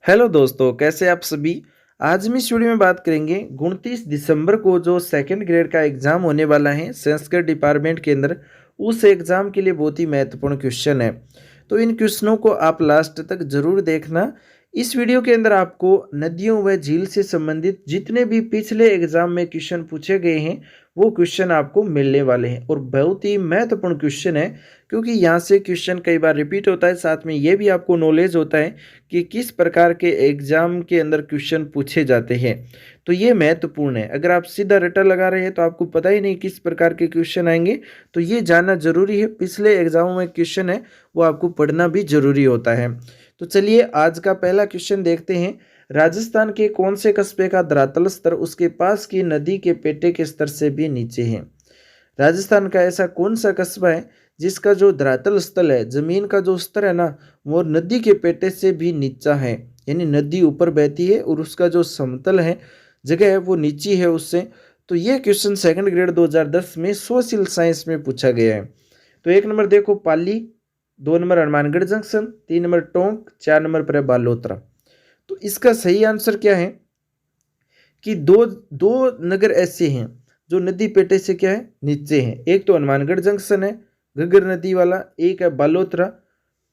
Hello दोस्तों, कैसे आप सभी। आज हम इस वीडियो में बात करेंगे 29 दिसंबर को जो सेकंड ग्रेड का एग्ज़ाम होने वाला है संस्कृत डिपार्टमेंट के अंदर। उस एग्ज़ाम के लिए बहुत ही महत्वपूर्ण क्वेश्चन है, तो इन क्वेश्चनों को आप लास्ट तक ज़रूर देखना। इस वीडियो के अंदर आपको नदियों व झील से संबंधित जितने भी पिछले एग्ज़ाम में क्वेश्चन पूछे गए हैं वो क्वेश्चन आपको मिलने वाले हैं और बहुत ही महत्वपूर्ण क्वेश्चन है, क्योंकि यहाँ से क्वेश्चन कई बार रिपीट होता है। साथ में ये भी आपको नॉलेज होता है कि किस प्रकार के एग्ज़ाम के अंदर क्वेश्चन पूछे जाते हैं, तो ये महत्वपूर्ण है। अगर आप सीधा रट्टा लगा रहे हैं तो आपको पता ही नहीं किस प्रकार के क्वेश्चन आएंगे, तो ये जानना जरूरी है। पिछले एग्जामों में क्वेश्चन है वो आपको पढ़ना भी जरूरी होता है। तो चलिए आज का पहला क्वेश्चन देखते हैं। राजस्थान के कौन से कस्बे का धरातल स्तर उसके पास की नदी के पेटे के स्तर से भी नीचे है। राजस्थान का ऐसा कौन सा कस्बा है जिसका जो धरातल स्थल है, जमीन का जो स्तर है ना, वो नदी के पेटे से भी नीचा है। यानी नदी ऊपर बहती है और उसका जो समतल है, जगह है, वो नीची है उससे। तो ये क्वेश्चन सेकंड ग्रेड 2010 में सोशल साइंस में पूछा गया है। तो एक नंबर देखो पाली, दो नंबर हनुमानगढ़ जंक्शन, तीन नंबर टोंक, चार नंबर पर है बालोतरा। तो इसका सही आंसर क्या है कि दो दो नगर ऐसे हैं जो नदी पेटे से क्या है, नीचे हैं। एक तो हनुमानगढ़ जंक्शन है घग्गर नदी वाला, एक है बालोतरा।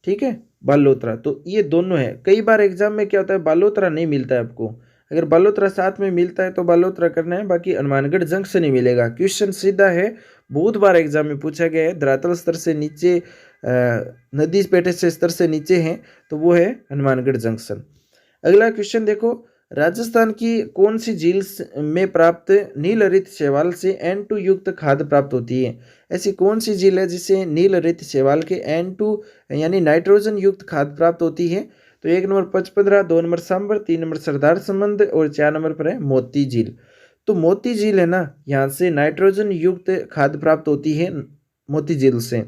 ठीक है, बालोतरा। तो ये दोनों है। कई बार एग्जाम में क्या होता है, बालोतरा नहीं मिलता है आपको। अगर बालोतरा साथ में मिलता है तो बालोतरा करना है, बाकी हनुमानगढ़ जंक्शन ही मिलेगा। क्वेश्चन सीधा है, बहुत बार एग्जाम में पूछा गया है। धरातल स्तर से नीचे नदी पेटे से स्तर से नीचे हैं, तो वो है हनुमानगढ़ जंक्शन। अगला क्वेश्चन देखो, राजस्थान की कौन सी झील में प्राप्त नील हरित शैवाल से N2 युक्त खाद प्राप्त होती है। ऐसी कौन सी झील है जिसे नील हरित शैवाल के N2 यानी नाइट्रोजन युक्त खाद प्राप्त होती है। तो एक नंबर पचपदरा, दो नंबर सांबर, तीन नंबर सरदार संबंध और चार नंबर पर है मोती झील। तो मोती झील है ना, यहाँ से नाइट्रोजन युक्त खाद प्राप्त होती है मोती झील से।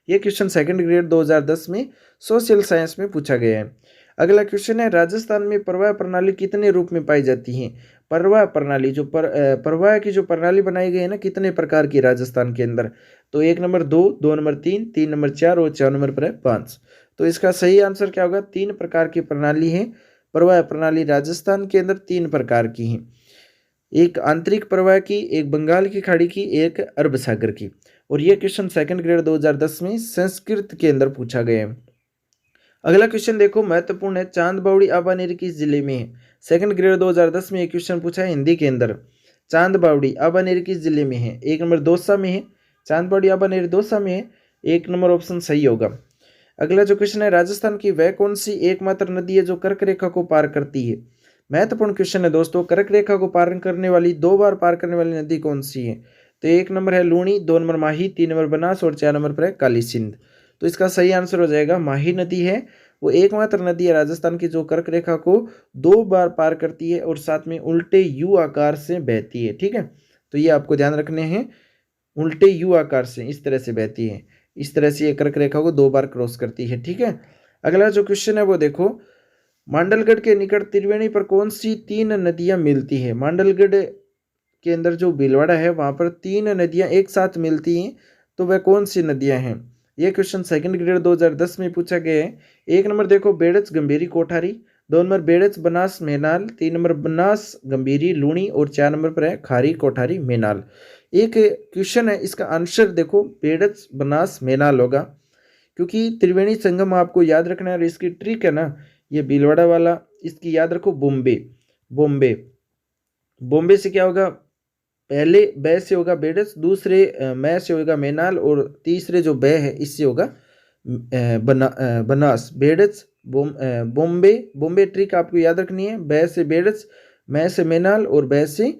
ये क्वेश्चन सेकंड ग्रेड 2010 में सोशल साइंस में पूछा गया है। अगला क्वेश्चन है, राजस्थान में प्रवाह प्रणाली कितने रूप में पाई जाती है। प्रवाह प्रणाली जो प्रवाह की जो प्रणाली बनाई गई है ना, कितने प्रकार की राजस्थान के अंदर। तो एक नंबर दो, दो नंबर तीन, तीन नंबर चार और चार नंबर पर है पाँच। तो इसका सही आंसर क्या होगा, तीन प्रकार की प्रणाली है। प्रवाह प्रणाली राजस्थान के अंदर तीन प्रकार की है। एक आंतरिक प्रवाह की, एक बंगाल की खाड़ी की, एक अरब सागर की। और यह क्वेश्चन सेकंड ग्रेड 2010 में संस्कृत के अंदर पूछा गया है। अगला क्वेश्चन देखो, महत्वपूर्ण है। चांद बावड़ी आबानेर किस जिले में है। सेकंड ग्रेड 2010 में एक क्वेश्चन पूछा है हिंदी के अंदर। चांद बावड़ी आबानेर किस जिले में है। एक नंबर दौसा में है, चांद बावड़ी आबानेर दौसा में है। एक नंबर ऑप्शन सही होगा। अगला जो क्वेश्चन है, राजस्थान की वह कौन सी एकमात्र नदी है जो कर्क रेखा को पार करती है। महत्वपूर्ण क्वेश्चन है दोस्तों। कर्क रेखा को पार करने वाली, दो बार पार करने वाली नदी कौन सी है। तो एक नंबर है लूणी, दो नंबर माही, तीन नंबर बनास और चार नंबर पर है काली सिंध। तो इसका सही आंसर हो जाएगा माही नदी है। वो एकमात्र नदी है राजस्थान की जो कर्क रेखा को दो बार पार करती है और साथ में उल्टे यू आकार से बहती है। ठीक है, तो ये आपको ध्यान रखने हैं। उल्टे यू आकार से इस तरह से बहती है, इस तरह से ये कर्क रेखा को दो बार क्रॉस करती है। ठीक है, अगला जो क्वेश्चन है वो देखो, मांडलगढ़ के निकट त्रिवेणी पर कौन सी तीन नदियां मिलती है। मांडलगढ़ के अंदर जो भीलवाड़ा है वहां पर तीन नदियां एक साथ मिलती हैं, तो वह कौन सी नदियां हैं। यह क्वेश्चन सेकंड ग्रेड 2010 में पूछा गया है। एक नंबर देखो बेड़च गंभीरी कोठारी, दो नंबर बेड़च बनास मेनाल, तीन नंबर बनास गंभीरी लूणी और चार नंबर पर है खारी कोठारी मेनाल। एक क्वेश्चन है, इसका आंसर देखो बेड़च बनास मेनाल होगा, क्योंकि त्रिवेणी संगम आपको याद रखना है। और इसकी ट्रिक है ना, ये भीलवाड़ा वाला, इसकी याद रखो बॉम्बे। बॉम्बे बॉम्बे से क्या होगा, पहले बै से होगा बेडस, दूसरे मै से होगा मेनाल और तीसरे जो बै है इससे होगा बनास। बेडस बॉम्बे। बॉम्बे ट्रिक आपको याद रखनी है। बै से बेडस, मै से मेनाल और बै से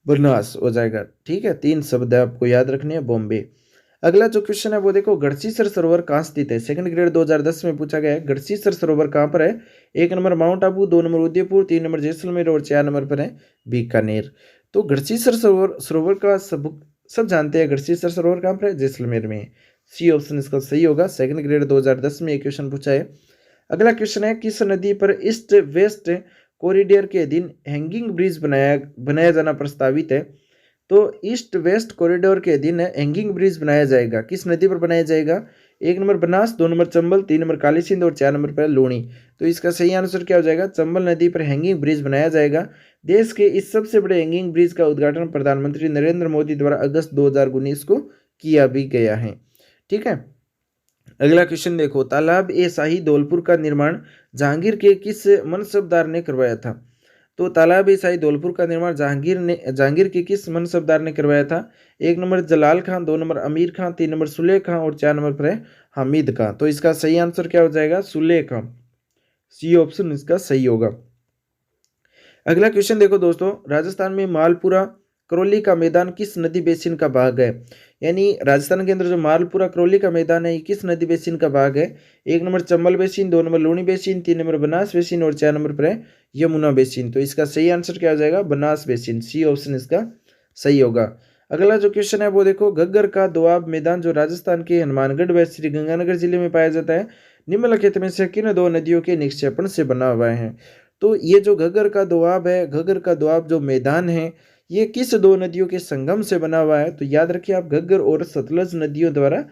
बनास हो जाएगा। ठीक है, तीन शब्द आपको याद रखने हैं बॉम्बे। अगला जो क्वेश्चन है वो देखो, गढ़सीसर सरोवर कहाँ स्थित है। सेकंड ग्रेड 2010 में पूछा गया है। गढ़सीसर सरोवर कहाँ पर है। एक नंबर माउंट आबू, दो नंबर उदयपुर, तीन नंबर जैसलमेर और चार नंबर पर है बीकानेर। तो गढ़सीसर सरोवर का सब जानते हैं। गढ़सीसर सरोवर कहाँ पर है, जैसलमेर में। सी ऑप्शन इसका सही होगा। सेकंड ग्रेड 2010 में एक क्वेश्चन पूछा है। अगला क्वेश्चन है, किस नदी पर ईस्ट वेस्ट कॉरिडोर के अधीन हैंगिंग ब्रिज बनाया जाना प्रस्तावित है। तो ईस्ट वेस्ट कॉरिडोर के अधीन हैंगिंग ब्रिज बनाया जाएगा। किस नदी पर बनाया जाएगा। एक number Banas, 2 number Chambal, 3 number Kali Sindh और 4 नंबर पर लूणी। तो इसका सही आंसर क्या हो जाएगा? चंबल नदी पर हैंगिंग ब्रिज बनाया जाएगा। देश के इस सबसे बड़े हैंगिंग ब्रिज का उद्घाटन प्रधानमंत्री नरेंद्र मोदी द्वारा अगस्त 2019 को किया भी गया है। ठीक है, अगला क्वेश्चन देखो, तालाब ए शाही धौलपुर का निर्माण जहांगीर के किस मनसबदार ने करवाया था? तो तालाब ए शाही धौलपुर का निर्माण जहांगीर के किस मनसबदार ने करवाया था? एक नंबर जलाल खां, 2 नंबर अमीर खां, 3 नंबर सुलेह खां और 4 नंबर पर है हामिद खां। तो इसका सही आंसर क्या हो जाएगा? सुलेह खां। सी ऑप्शन इसका सही होगा। अगला क्वेश्चन देखो दोस्तों, राजस्थान में मालपुरा करौली का मैदान किस नदी बेसिन का भाग है? यानी राजस्थान के अंदर जो मालपुरा करौली का मैदान है ये किस नदी बेसिन का भाग है? एक number Chambal basin, 2 number Luni basin, 3 number Banas basin और 4 नंबर पर है यमुना बेसिन। तो इसका सही आंसर क्या हो जाएगा? बनास बेसिन। सी ऑप्शन इसका सही होगा। अगला जो क्वेश्चन है वो देखो, घग्गर का दोआब मैदान जो राजस्थान के हनुमानगढ़ व श्री गंगानगर जिले में पाया जाता है, निम्नलिखित में से किन दो नदियों के निक्षेपण से बना हुआ है? तो ये जो घग्गर का दोआब है, घग्गर का दोआब जो मैदान है ये किस दो नदियों के संगम से बना हुआ है? तो याद रखिए आप, घग्गर और सतलज नदियों द्वारा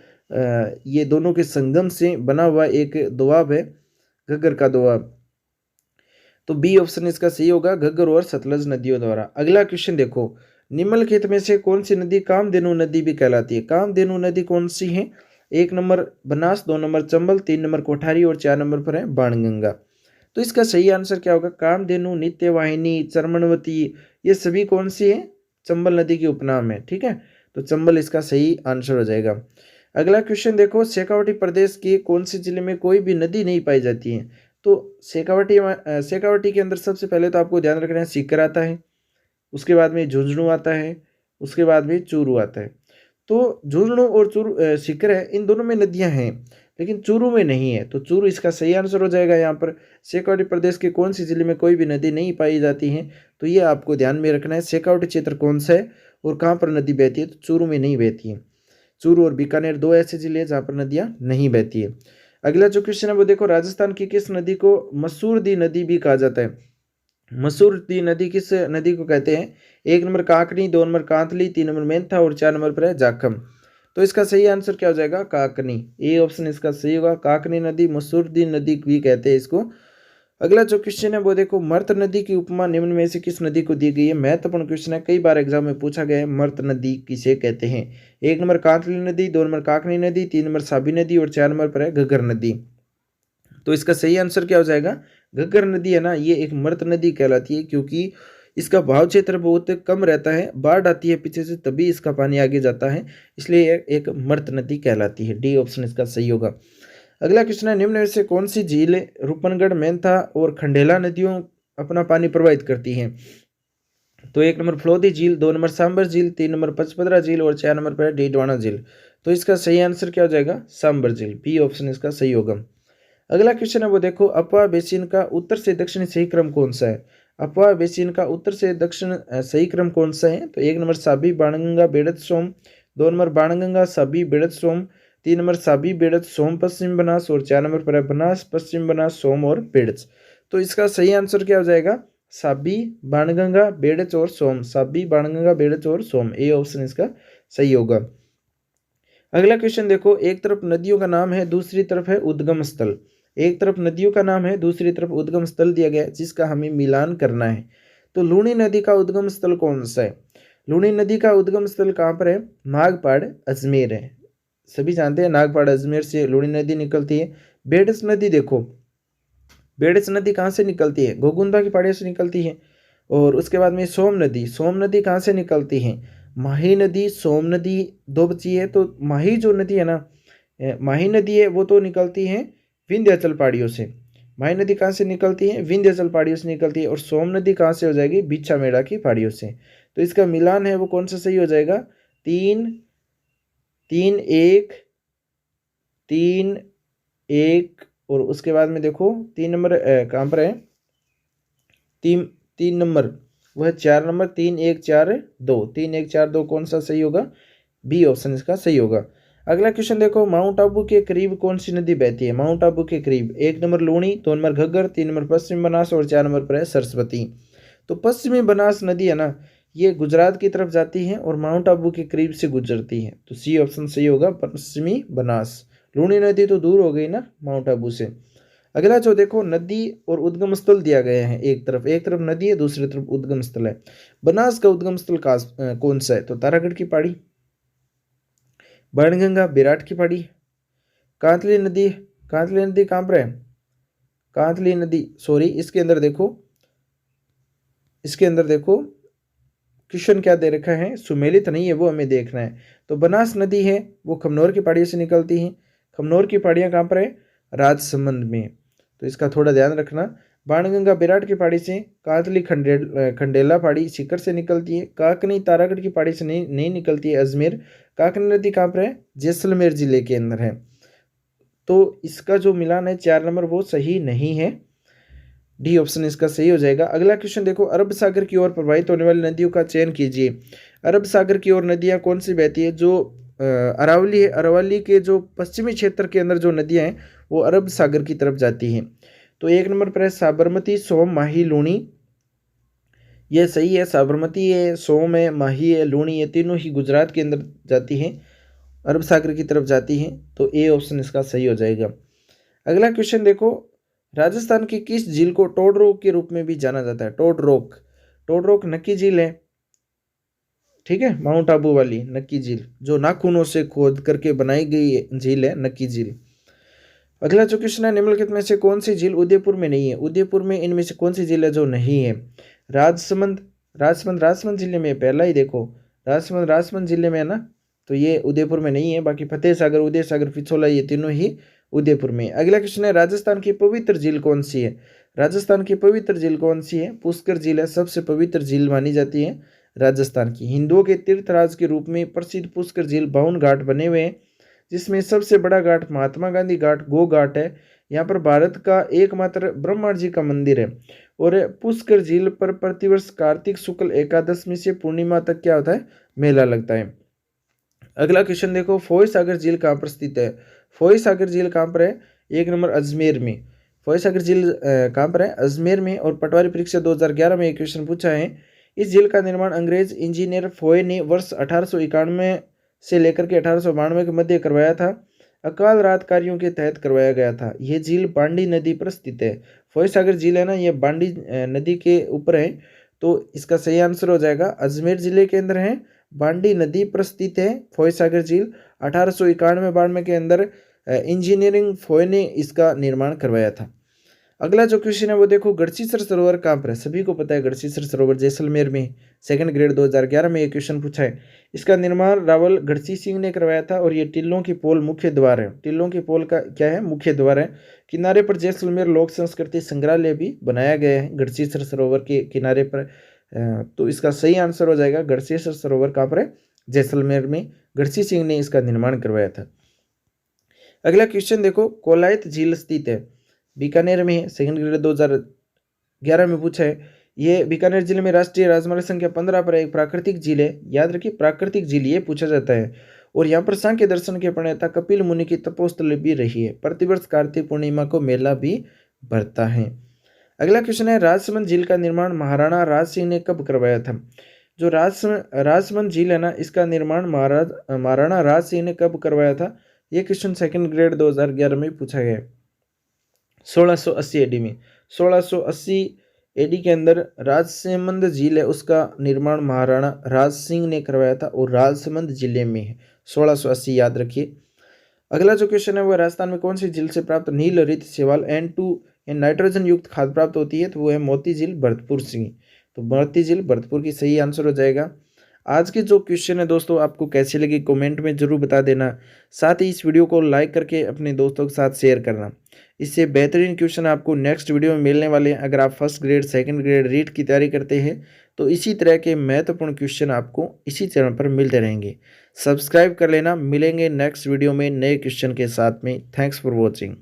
ये दोनों के संगम से बना हुआ एक दोआब है घग्गर का दोआब। तो बी ऑप्शन इसका सही होगा, घग्गर और सतलज नदियों द्वारा। अगला क्वेश्चन देखो, निम्नलिखित में से कौन सी नदी कामधेनु नदी भी कहलाती है? कामधेनु नदी कौन सी है? एक number Banas, 2 number Chambal, 3 number Kothari और 4 नंबर पर है बाणगंगा। तो इसका सही आंसर क्या होगा? कामधेनु, नित्यवाहिनी, चरमनवती ये सभी कौन सी है? चंबल नदी के उपनाम है। ठीक है, तो चंबल इसका सही आंसर हो जाएगा। अगला क्वेश्चन देखो, शेखावटी प्रदेश के कौन से जिले में कोई भी नदी नहीं पाई जाती है? तो शेखावटी के अंदर सबसे पहले तो आपको ध्यान रखना है सीकर आता है, उसके बाद में झुंझुनू आता है, उसके बाद में चूरू आता है। तो झुंझुनू और सीकर है, इन दोनों में नदियां हैं लेकिन चूरू में नहीं है। तो चूरू इसका सही आंसर हो जाएगा। यहाँ पर शेखावटी प्रदेश के कौन सी जिले में कोई भी नदी नहीं पाई जाती है? तो ये आपको ध्यान में रखना है, शेखावटी क्षेत्र कौन सा है और कहाँ पर नदी बहती है? तो चूरू में नहीं बहती है। चूरू और बीकानेर दो ऐसे जिले हैं जहाँ पर नदियाँ नहीं बहती है। अगला जो क्वेश्चन है वो देखो, राजस्थान की किस नदी को मसूरदी नदी भी कहा जाता है? मसूरदी नदी किस नदी को कहते हैं? एक number Kakni, 2 number Kantli, 3 number Mentha और 4 नंबर पर है जाखम। तो इसका सही आंसर क्या हो जाएगा? काकनी। ए ऑप्शन इसका सही होगा, काकनी नदी, मसूरदी नदी भी कहते हैं इसको। अगला जो क्वेश्चन है वो देखो, मर्त नदी की उपमा निम्न में से किस नदी को दी गई है? महत्वपूर्ण क्वेश्चन है, कई बार एग्जाम में पूछा गया है। मर्त नदी किसे कहते हैं? एक नंबर कांतली नदी, 2 नंबर काकनी नदी, 3 नंबर साबी नदी और 4 नंबर पर है घग्गर नदी। तो इसका सही आंसर क्या हो जाएगा? घग्गर नदी है ना, ये एक मर्त नदी कहलाती है क्योंकि इसका भाव क्षेत्र बहुत कम रहता है, बाढ़ आती है पीछे से तभी इसका पानी आगे जाता है, इसलिए एक मर्त नदी कहलाती है। डी ऑप्शन इसका सही होगा। अगला क्वेश्चन है, निम्न में से कौन सी झील रूपनगढ़, मेंथा और खंडेला नदियों अपना पानी प्रवाहित करती हैं? तो एक नंबर फलोदी झील, 2 नंबर सांबर झील, 3 नंबर पचपदरा झील और 4 नंबर पर है डीडवाना झील। तो इसका सही आंसर क्या हो जाएगा? सांबर झील। बी ऑप्शन इसका सही होगा। अगला क्वेश्चन है वो देखो, अफवाह बेसिन का उत्तर से दक्षिण सही क्रम कौन सा है? अफवाह बेसिन का उत्तर से दक्षिण सही क्रम कौन सा है? तो एक नंबर साबी बाणगंगा बेड़त सोम, 2 नंबर बाणगंगा साबी बेड़त सोम, 3 नंबर साबी बेड़त सोम पश्चिम बनास और 4 नंबर पर है बनास पश्चिम बनास सोम और बेड़च। तो इसका सही आंसर क्या हो जाएगा? साबी बाणगंगा बेड़च और सोम। साबी बाणगंगा बेड़च और सोम, ए ऑप्शन इसका सही होगा। अगला क्वेश्चन देखो, एक तरफ नदियों का नाम है दूसरी तरफ है उद्गम स्थल। एक तरफ नदियों का नाम है दूसरी तरफ उद्गम स्थल दिया गया है जिसका हमें मिलान करना है। तो लूणी नदी का उद्गम स्थल कौन सा है? लूणी नदी का उद्गम स्थल कहाँ पर है? नागपाड़ अजमेर है। सभी जानते हैं नागपाड़ अजमेर से लूणी नदी निकलती है। बेड़स नदी देखो, बेड़स नदी कहाँ से निकलती है? गोगुंदा की पहाड़ियों से निकलती है। और उसके बाद में सोम नदी कहाँ से निकलती है? माही नदी, सोम नदी दो बची है। तो माही जो नदी है ना, माही नदी है वो तो निकलती है विंध्याचल पहाड़ियों से। माही नदी कहाँ से निकलती है? विंध्याचल पहाड़ियों से निकलती है। और सोम नदी कहाँ से हो जाएगी? बिच्छा मेड़ा की पहाड़ियों से। तो इसका मिलान है वो कौन सा सही हो जाएगा? 3-3-1 और उसके बाद में देखो 3 नंबर कहाँ पर है? 3 नंबर वह 4 नंबर, 3-1-4-2, 3-1-4-2 कौन सा सही होगा? बी ऑप्शन इसका सही होगा। अगला क्वेश्चन देखो, माउंट आबू के करीब कौन सी नदी बहती है? माउंट आबू के करीब एक number Luni, 2 number Ghaggar, 3 number पश्चिम बनास और 4 नंबर पर है सरस्वती। तो पश्चिमी बनास नदी है ना, ये गुजरात की तरफ जाती है और माउंट आबू के करीब से गुजरती है। तो सी ऑप्शन सही होगा, पश्चिमी बनास। लूणी नदी तो दूर हो गई ना माउंट आबू से। अगला जो देखो नदी और उद्गम स्थल दिया गया है, एक तरफ नदी है, दूसरी तरफ उद्गम स्थल है। बनास का उद्गम स्थल कौन सा है? तो तारागढ़ की पहाड़ी, बाणगंगा विराट की पहाड़ी, कांतली नदी कहाँ पर है? कांतली नदी सॉरी इसके अंदर देखो क्वेश्चन क्या दे रखा है, सुमेलित नहीं है, वो हमें देखना है। तो बनास नदी है वो खमनोर की पहाड़ियों से निकलती है। खमनोर की पहाड़ियाँ कहाँ पर है? राजसमंद में, तो इसका थोड़ा ध्यान रखना। बाणगंगा विराट की पहाड़ी से, कांतली खंडेला पहाड़ी सीकर से निकलती है। काकनी तारागढ़ की पहाड़ी से नहीं निकलती है, अजमेर। काकनी नदी कहाँ पर है? जैसलमेर जिले के अंदर है। तो इसका जो मिलान है 4 नंबर वो सही नहीं है, डी ऑप्शन इसका सही हो जाएगा। अगला क्वेश्चन देखो, अरब सागर की ओर प्रवाहित होने वाली नदियों का चयन कीजिए। अरब सागर की ओर नदियां कौन सी बहती है? जो अरावली है, अरावली के जो पश्चिमी क्षेत्र के अंदर जो नदियां हैं वो अरब सागर की तरफ जाती हैं। तो 1 नंबर पर है साबरमती, सोम, माही, लूणी। यह सही है, साबरमती है, सोम है, माही है, लूणी, ये तीनों ही गुजरात के अंदर जाती हैं, अरब सागर की तरफ जाती हैं। तो ए ऑप्शन इसका सही हो जाएगा। अगला क्वेश्चन देखो, राजस्थान की किस झील को टोडरोक के रूप में भी जाना जाता है? टोडरोक नक्की झील है, ठीक है, माउंट आबू वाली नक्की झील जो नाखूनों से खोद करके बनाई गई झील है नक्की झील। अगला जो क्वेश्चन है, निम्नलिखित में से कौन सी झील उदयपुर में नहीं है? उदयपुर में इनमें से कौन सी झील है जो नहीं है? राजसमंद जिले में, पहला ही देखो राजसमंद जिले में है ना, तो ये उदयपुर में नहीं है। बाकी फतेह सागर, उदय सागर, पिछोला ये तीनों ही उदयपुर में। अगला क्वेश्चन है, राजस्थान की पवित्र झील कौन सी है? राजस्थान की पवित्र झील कौन सी है? पुष्कर झील है, सबसे पवित्र झील मानी जाती है राजस्थान की। हिंदुओं के तीर्थराज के रूप में प्रसिद्ध पुष्कर झील 52 घाट बने हुए हैं, जिसमें सबसे बड़ा घाट महात्मा गांधी घाट गो घाट है। यहाँ पर भारत का एकमात्र ब्रह्मा जी का मंदिर है। और पुष्कर झील पर प्रतिवर्ष कार्तिक शुक्ल एकादशमी से पूर्णिमा तक क्या होता है? मेला लगता है। अगला क्वेश्चन देखो, फोय सागर झील कहाँ पर स्थित है? फोय सागर झील कहाँ पर है? 1 नंबर अजमेर में। फोय सागर झील कहाँ पर है? अजमेर में। और पटवारी परीक्षा 2011 में एक क्वेश्चन पूछा है, इस झील का निर्माण अंग्रेज इंजीनियर फोय ने वर्ष 1891 से लेकर के 1892 के मध्य करवाया था। अकाल रात कार्यों के तहत करवाया गया था। यह झील बांडी नदी पर स्थित है। फोय सागर झील है ना, यह बांडी नदी के ऊपर है। तो इसका सही आंसर हो जाएगा अजमेर जिले के अंदर है, बांडी नदी पर स्थित है फोय सागर झील। 1891-92 के अंदर इंजीनियरिंग फोय ने इसका निर्माण करवाया था। अगला जो क्वेश्चन है वो देखो, गढ़सीसर सरोवर कहाँ पर है? सभी को पता है गढ़सीसर सरोवर जैसलमेर में, सेकंड ग्रेड 2011 में ये क्वेश्चन पूछा है। इसका निर्माण रावल गढ़सी सिंह ने करवाया था। और ये टिल्लों की पोल मुख्य द्वार है। टिल्लों की पोल का क्या है? मुख्य द्वार है। किनारे पर जैसलमेर लोक संस्कृति संग्रहालय भी बनाया गया है गढ़सीसर सरोवर के किनारे पर। तो इसका सही आंसर हो जाएगा गढ़सीसर सरोवर कहाँ पर है? जैसलमेर में। गढ़सी सिंह ने इसका निर्माण करवाया था। अगला क्वेश्चन देखो, कोलायत झील स्थित है बीकानेर में है, सेकंड ग्रेड 2011 में पूछा है। ये बीकानेर जिले में राष्ट्रीय राजमार्ग संख्या 15 पर एक प्राकृतिक झील है। याद रखिए प्राकृतिक झील ये पूछा जाता है। और यहाँ पर सांख्य दर्शन के प्रणेता कपिल मुनि की तपोस्थल भी रही है। प्रतिवर्ष कार्तिक पूर्णिमा को मेला भी भरता है। अगला क्वेश्चन है, राजसमंद झील का निर्माण महाराणा राज सिंह ने कब करवाया था? जो राजसमंद झील है ना, इसका निर्माण महाराणा राज सिंह ने कब करवाया था? ये क्वेश्चन सेकंड ग्रेड 2011 में पूछा गया है। 1680 एडी में। 1680 एडी के अंदर राजसमंद झील है, उसका निर्माण महाराणा राज सिंह ने करवाया था और राजसमंद जिले में है। 1680 याद रखिए। अगला जो क्वेश्चन है वो, राजस्थान में कौन सी झील से प्राप्त नील हरित शैवाल N2 नाइट्रोजन युक्त खाद प्राप्त होती है? तो वो है मोती झील भरतपुर सिंह। तो मोती झील भरतपुर की सही आंसर हो जाएगा। आज की जो क्वेश्चन है दोस्तों आपको कैसी लगी कमेंट में जरूर बता देना। साथ ही इस वीडियो को लाइक करके अपने दोस्तों के साथ शेयर करना। इससे बेहतरीन क्वेश्चन आपको नेक्स्ट वीडियो में मिलने वाले हैं। अगर आप first grade second grade REET की तैयारी करते हैं तो इसी तरह के महत्वपूर्ण क्वेश्चन आपको इसी चैनल पर मिलते रहेंगे। सब्सक्राइब कर लेना। मिलेंगे नेक्स्ट वीडियो में नए क्वेश्चन के साथ में। Thanks for watching.